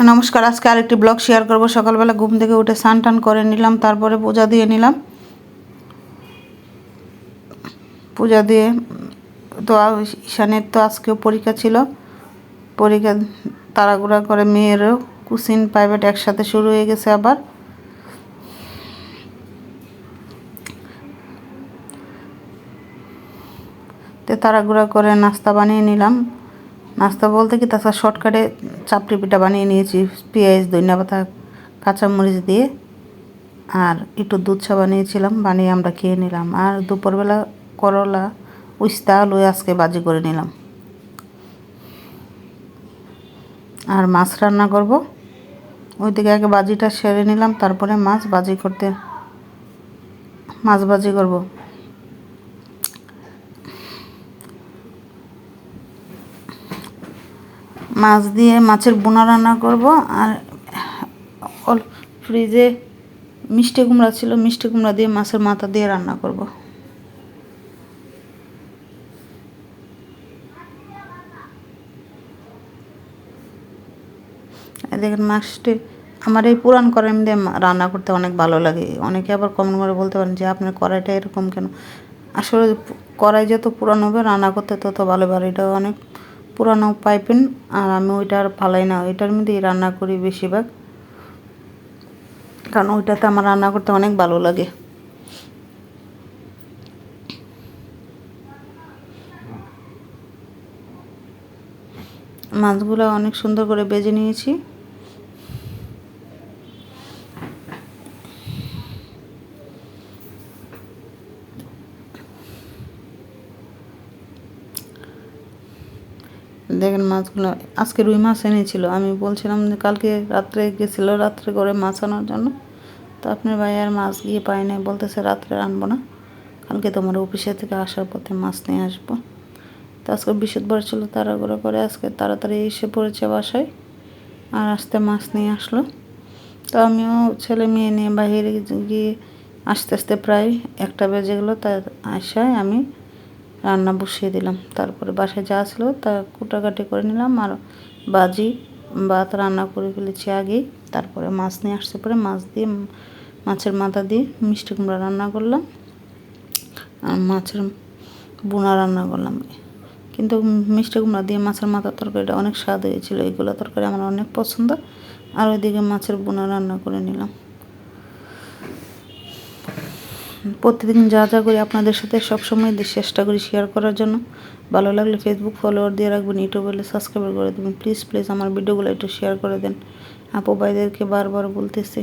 নমস্কার। আজকে আরেকটি ব্লগ শেয়ার করব। সকালবেলা ঘুম থেকে উঠে স্নান টান করে নিলাম, তারপরে পূজা দিয়ে নিলাম। পূজা দিয়ে তো ঈশানের তো আজকেও পরীক্ষা ছিল। পরীক্ষা তাড়াহুড়া করে মেয়েরও কোচিং প্রাইভেট একসাথে শুরু হয়ে গেছে আবার। তো তাড়াহুড়া করে নাস্তা বানিয়ে নিলাম। নাস্তা বলতে কি, তাছাড়া শর্টকাটে চাপড়ি পিঠা বানিয়ে নিয়েছি পেঁয়াজ ধনিয়া পাতা কাঁচামরিচ দিয়ে, আর একটু দুধ চা বানিয়েছিলাম, বানিয়ে আমরা খেয়ে নিলাম। আর দুপুরবেলা করলা উস্তা আলু আজকে ভাজি করে নিলাম। আর মাছ রান্না করব, ওইদিকে আগে ভাজিটা সেরে নিলাম, তারপরে মাছ ভাজি করব। মাছ দিয়ে মাছের বোনা রান্না করব। আর ফ্রিজে মিষ্টি কুমড়া ছিল, মিষ্টি কুমড়া দিয়ে মাছের মাথা দিয়ে রান্না করব। দেখেন মাছটি আমার এই পুরান কড়াই দিয়ে রান্না করতে অনেক ভালো লাগে। অনেকে আবার কমেন্ট করে বলতে পারেন যে আপনার কড়াইটা এরকম কেন। আসলে কড়াই যত পুরানো হবে রান্না করতে তত ভালো। এটা অনেক পুরানো পাইপেন, আর আমি ওইটা আর ফালাই না, ওইটার মধ্যেই রান্না করি বেশিরভাগ, কারণ ওইটাতে আমার রান্না করতে অনেক ভালো লাগে। মাছগুলো অনেক সুন্দর করে ভেজে নিয়েছি। দেখেন মাছগুলো আজকে রুই মাছ এনেছিল। আমি বলছিলাম যে কালকে রাত্রে গেছিল, রাত্রে করে মাছ আনার জন্য। তো আপনার ভাই আর মাছ গিয়ে পায় নাই, বলতেছে রাত্রে আনবো না, কালকে তোমার অফিসে থেকে আসার পথে মাছ নিয়ে আসবো। তো আজকে বৃহস্পতিবার ছিল, তাড়াহুড়ো করে আজকে তাড়াতাড়ি এসে পড়েছে বাসায়, আর আসতে মাছ নিয়ে আসলো। তো আমিও ছেলে মেয়ে নিয়ে বাইরে গিয়ে আস্তে আস্তে প্রায় 1টা বেজে গেলো। তার আসায় আমি রান্না বসিয়ে দিলাম। তারপরে বাসায় যা ছিল তা কুটাকাটি করে নিলাম, আর ভাত রান্না করে ফেলেছি আগেই। তারপরে মাছ নিয়ে আসতে পরে মাছের মাথা দিয়ে মিষ্টি কুমড়া রান্না করলাম, আর মাছের বোনা রান্না করলাম। কিন্তু মিষ্টি কুমড়া দিয়ে মাছের মাথার তরকারিটা অনেক স্বাদ হয়েছিল। এইগুলো তরকারি আমার অনেক পছন্দ। আর ওইদিকে মাছের বোনা রান্না করে নিলাম। প্রতিদিন যা করি আপনাদের সাথে সবসময় চেষ্টা করি শেয়ার করার জন্য। ভালো লাগলে ফেসবুক ফলোয়ার দিয়ে রাখবেন, ইউটিউব হলে সাবস্ক্রাইব করে দেবেন। প্লিজ আমার ভিডিওগুলো একটু শেয়ার করে দেন। আপু ভাইদেরকে বারবার বলতেছি,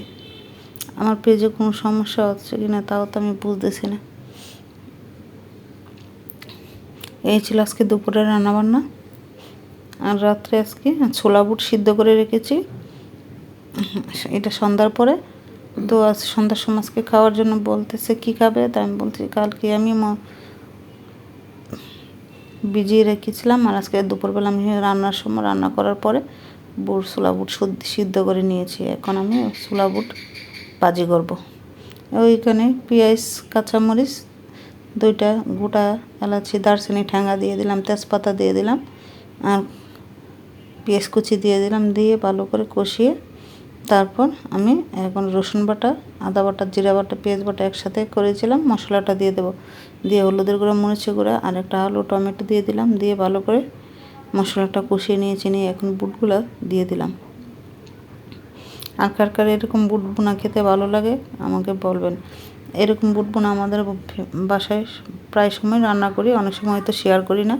আমার পেজে কোনো সমস্যা হচ্ছে কি না তাও তো আমি বুঝতেছি না। এই ছিল আজকে দুপুরে রান্নাবান্না। আর রাত্রে আজকে ছোলা বুট সিদ্ধ করে রেখেছি, এটা সন্ধ্যার পরে। তো আজ সন্ধ্যার সময় আজকে খাওয়ার জন্য বলতেছে কি খাবে, তাই আমি বলছি কালকে আমি ভিজিয়ে রেখেছিলাম। আর আজকে দুপুরবেলা আমি রান্নার সময় রান্না করার পরে ছোলা বুট সিদ্ধ করে নিয়েছি। এখন আমি ছোলা বুট ভাজি করব। ওইখানে পেঁয়াজ কাঁচামরিচ 2টা গোটা এলাচি দারচিনি ঠ্যাঙ্গা দিয়ে দিলাম, তেজপাতা দিয়ে দিলাম, আর পেঁয়াজ কুচি দিয়ে দিলাম, দিয়ে ভালো করে কষিয়ে তারপর আমি এখন রসুন বাটা, আদা বাটা, জিরা বাটা, পেঁয়াজ বাটা একসাথে করেছিলাম, মশলাটা দিয়ে দেবো। দিয়ে হলুদের গুঁড়ো, মরিচের গুঁড়ো আর একটা আলু টমেটো দিয়ে দিলাম, দিয়ে ভালো করে মশলাটা কষিয়ে নিয়েছি। নিয়ে এখন বুটগুলো দিয়ে দিলাম। আর কার এরকম বুট বোনা খেতে ভালো লাগে আমাকে বলবেন। এরকম বুট বোনা আমাদের বাসায় প্রায় সময় রান্না করি, অনেক সময় হয়তো শেয়ার করি না।